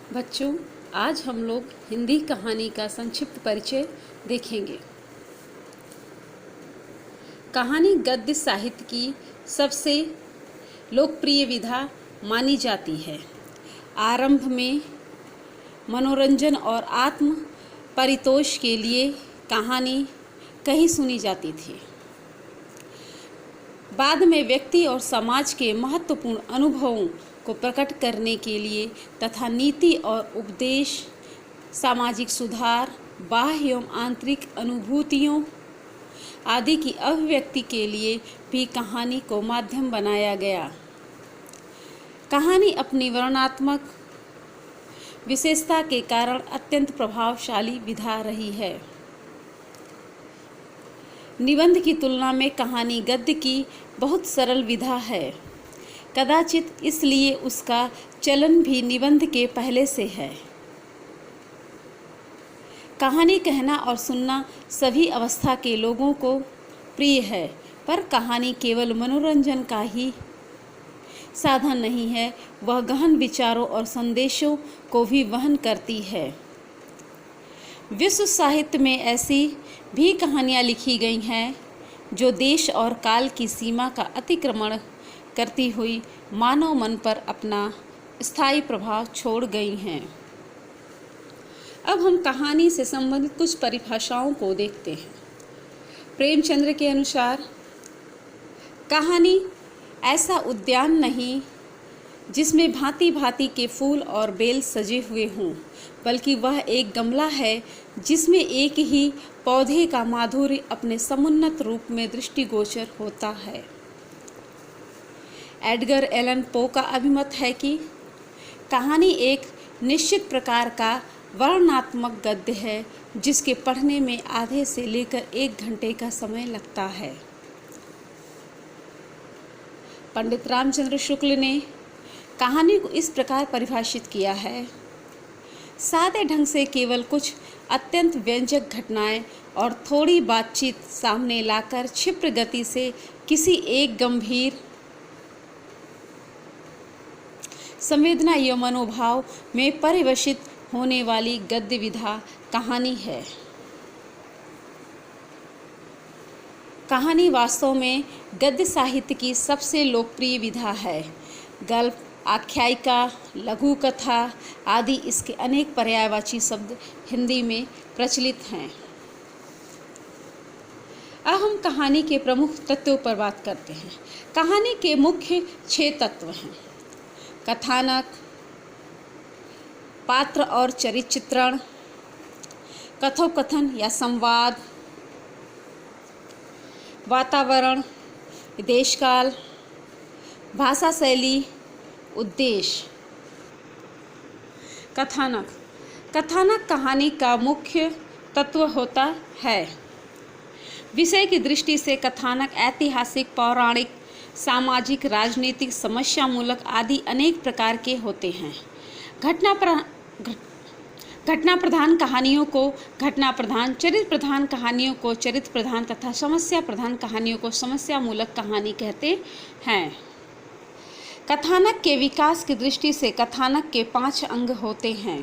बच्चों, आज हम लोग हिंदी कहानी का संक्षिप्त परिचय देखेंगे। कहानी गद्य साहित्य की सबसे लोकप्रिय विधा मानी जाती है। आरंभ में मनोरंजन और आत्म परितोष के लिए कहानी कही सुनी जाती थी। बाद में व्यक्ति और समाज के महत्वपूर्ण अनुभवों को प्रकट करने के लिए तथा नीति और उपदेश, सामाजिक सुधार, बाह्य एवं आंतरिक अनुभूतियों आदि की अभिव्यक्ति के लिए भी कहानी को माध्यम बनाया गया। कहानी अपनी वर्णनात्मक विशेषता के कारण अत्यंत प्रभावशाली विधा रही है। निबंध की तुलना में कहानी गद्य की बहुत सरल विधा है। कदाचित इसलिए उसका चलन भी निबंध के पहले से है। कहानी कहना और सुनना सभी अवस्था के लोगों को प्रिय है, पर कहानी केवल मनोरंजन का ही साधन नहीं है, वह गहन विचारों और संदेशों को भी वहन करती है। विश्व साहित्य में ऐसी भी कहानियाँ लिखी गई हैं जो देश और काल की सीमा का अतिक्रमण करती हुई मानव मन पर अपना स्थायी प्रभाव छोड़ गई हैं। अब हम कहानी से संबंधित कुछ परिभाषाओं को देखते हैं। प्रेमचंद्र के अनुसार कहानी ऐसा उद्यान नहीं जिसमें भांति भांति के फूल और बेल सजे हुए हों, बल्कि वह एक गमला है जिसमें एक ही पौधे का माधुर्य अपने समुन्नत रूप में दृष्टिगोचर होता है। एडगर एलन पो का अभिमत है कि कहानी एक निश्चित प्रकार का वर्णनात्मक गद्य है जिसके पढ़ने में आधे से लेकर 1 घंटे का समय लगता है। पंडित रामचंद्र शुक्ल ने कहानी को इस प्रकार परिभाषित किया है: सादे ढंग से केवल कुछ अत्यंत व्यंजक घटनाएं और थोड़ी बातचीत सामने लाकर क्षिप्र गति से किसी एक गंभीर संवेदना या मनोभाव में परिवशित होने वाली गद्य विधा कहानी है। कहानी वास्तव में गद्य साहित्य की सबसे लोकप्रिय विधा है। गल्प, आख्यायिका, लघु कथा आदि इसके अनेक पर्यायवाची शब्द हिंदी में प्रचलित हैं। अब हम कहानी के प्रमुख तत्वों पर बात करते हैं। कहानी के मुख्य 6 तत्व हैं: कथानक, पात्र और चरित्र चित्रण, कथोपकथन या संवाद, वातावरण, देशकाल, भाषा शैली, उद्देश्य। कथानक कहानी का मुख्य तत्व होता है। विषय की दृष्टि से कथानक ऐतिहासिक, पौराणिक, सामाजिक, राजनीतिक, समस्यामूलक आदि अनेक प्रकार के होते हैं। घटना प्रधान कहानियों को घटना प्रधान, चरित्र प्रधान कहानियों को चरित्र प्रधान तथा समस्या प्रधान कहानियों को समस्यामूलक कहानी कहते हैं। कथानक के विकास की दृष्टि से कथानक के 5 अंग होते हैं: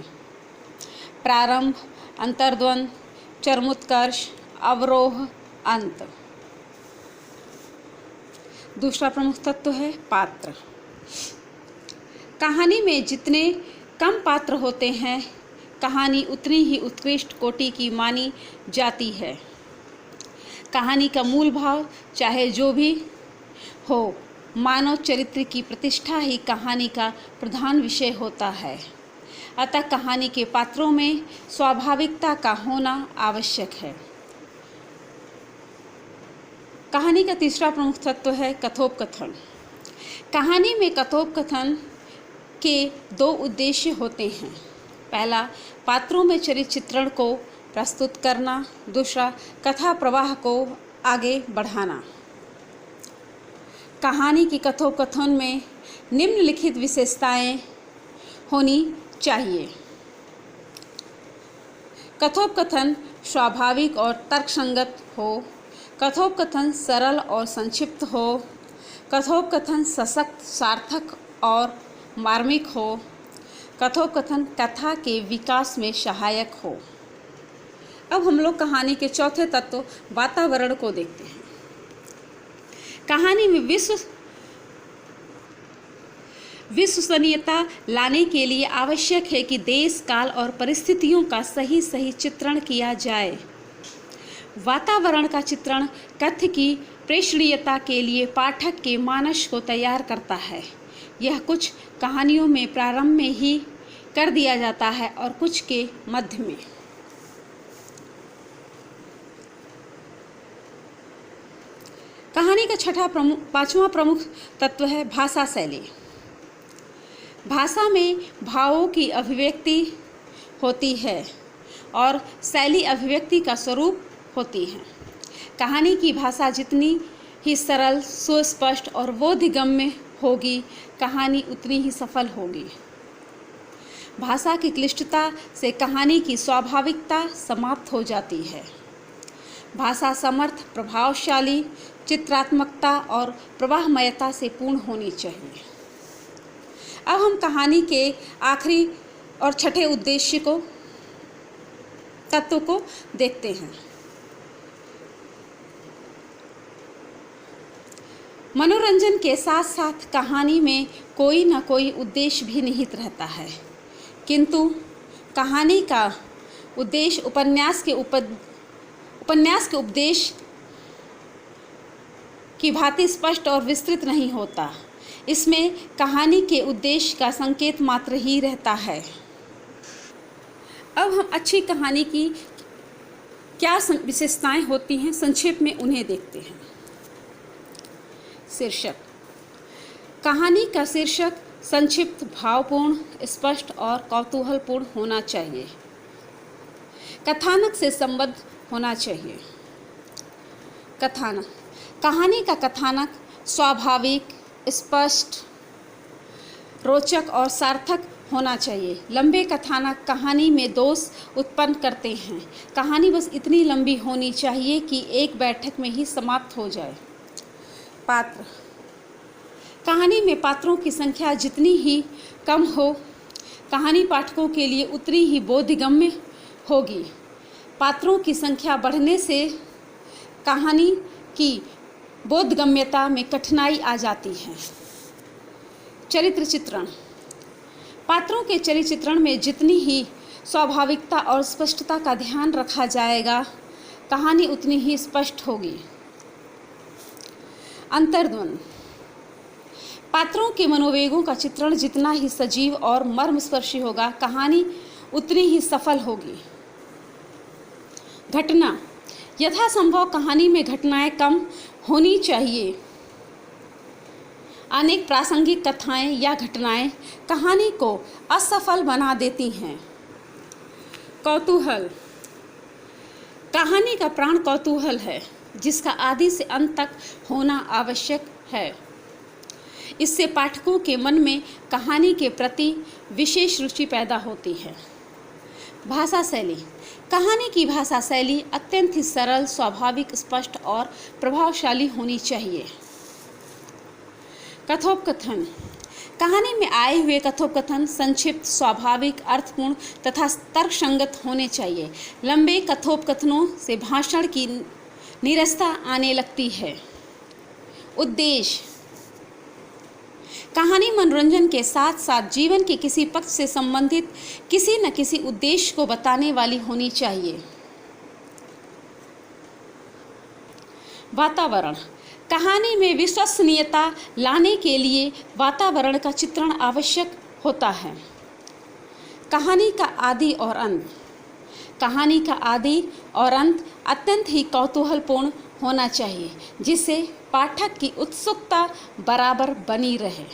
प्रारंभ, अंतर्द्वंद, चरमोत्कर्ष, अवरोह, अंत। दूसरा प्रमुख तत्व है पात्र। कहानी में जितने कम पात्र होते हैं, कहानी उतनी ही उत्कृष्ट कोटि की मानी जाती है। कहानी का मूल भाव चाहे जो भी हो, मानव चरित्र की प्रतिष्ठा ही कहानी का प्रधान विषय होता है। अतः कहानी के पात्रों में स्वाभाविकता का होना आवश्यक है। कहानी का तीसरा प्रमुख तत्व है कथोपकथन। कहानी में कथोपकथन के 2 उद्देश्य होते हैं। पहला, पात्रों में चरित्र चित्रण को प्रस्तुत करना, दूसरा, कथा प्रवाह को आगे बढ़ाना। कहानी की कथोपकथन में निम्नलिखित विशेषताएं होनी चाहिए: कथोपकथन स्वाभाविक और तर्कसंगत हो, कथोपकथन सरल और संक्षिप्त हो, कथोपकथन सशक्त, सार्थक और मार्मिक हो, कथोपकथन कथा के विकास में सहायक हो। अब हम लोग कहानी के चौथे तत्व वातावरण को देखते हैं। कहानी में विश्वसनीयता लाने के लिए आवश्यक है कि देश, काल और परिस्थितियों का सही चित्रण किया जाए। वातावरण का चित्रण कथ्य की प्रेषणीयता के लिए पाठक के मानस को तैयार करता है। यह कुछ कहानियों में प्रारंभ में ही कर दिया जाता है और कुछ के मध्य में। कहानी का पांचवा प्रमुख तत्व है भाषा शैली। भाषा में भावों की अभिव्यक्ति होती है और शैली अभिव्यक्ति का स्वरूप होती है। कहानी की भाषा जितनी ही सरल, सुस्पष्ट और बोधगम्य होगी, कहानी उतनी ही सफल होगी। भाषा की क्लिष्टता से कहानी की स्वाभाविकता समाप्त हो जाती है। भाषा समर्थ, प्रभावशाली, चित्रात्मकता और प्रवाहमयता से पूर्ण होनी चाहिए। अब हम कहानी के आखिरी और छठे तत्व को देखते हैं। मनोरंजन के साथ साथ कहानी में कोई न कोई उद्देश्य भी निहित रहता है, किंतु कहानी का उद्देश्य उपन्यास के उपदेश की भांति स्पष्ट और विस्तृत नहीं होता। इसमें कहानी के उद्देश्य का संकेत मात्र ही रहता है। अब हम अच्छी कहानी की क्या विशेषताएं होती हैं, संक्षेप में उन्हें देखते हैं। शीर्षक। कहानी का शीर्षक संक्षिप्त, भावपूर्ण, स्पष्ट और कौतूहलपूर्ण होना चाहिए। कथानक से संबद्ध होना चाहिए। कथानक। कहानी का कथानक स्वाभाविक, स्पष्ट, रोचक और सार्थक होना चाहिए। लंबे कथानक कहानी में दोष उत्पन्न करते हैं। कहानी बस इतनी लंबी होनी चाहिए कि एक बैठक में ही समाप्त हो जाए। पात्र। कहानी में पात्रों की संख्या जितनी ही कम हो, कहानी पाठकों के लिए उतनी ही बोधगम्य होगी। पात्रों की संख्या बढ़ने से कहानी की बोधगम्यता में कठिनाई आ जाती है। चरित्र चित्रण। पात्रों के चरित्र चित्रण में जितनी ही स्वाभाविकता और स्पष्टता का ध्यान रखा जाएगा, कहानी उतनी ही स्पष्ट होगी। अंतर्द्वंद। पात्रों के मनोवेगों का चित्रण जितना ही सजीव और मर्मस्पर्शी होगा, कहानी उतनी ही सफल होगी। घटना। यथासंभव कहानी में घटनाएं कम होनी चाहिए। अनेक प्रासंगिक कथाएं या घटनाएं कहानी को असफल बना देती हैं। कौतूहल। कहानी का प्राण कौतूहल है, जिसका आदि से अंत तक होना आवश्यक है। इससे पाठकों के मन में कहानी के प्रति विशेष रुचि पैदा होती है। भाषा शैली। कहानी की भाषा शैली अत्यंत ही सरल, स्वाभाविक, स्पष्ट और प्रभावशाली होनी चाहिए। कथोपकथन। कहानी में आए हुए कथोपकथन संक्षिप्त, स्वाभाविक, अर्थपूर्ण तथा तर्कसंगत होने चाहिए। लंबे कथोपकथनों से भाषण की नीरसता आने लगती है। उद्देश्य। कहानी मनोरंजन के साथ साथ जीवन के किसी पक्ष से संबंधित किसी न किसी उद्देश्य को बताने वाली होनी चाहिए। वातावरण। कहानी में विश्वसनीयता लाने के लिए वातावरण का चित्रण आवश्यक होता है। कहानी का आदि और अंत। कहानी का आदि और अंत अत्यंत ही कौतूहलपूर्ण होना चाहिए, जिससे पाठक की उत्सुकता बराबर बनी रहे।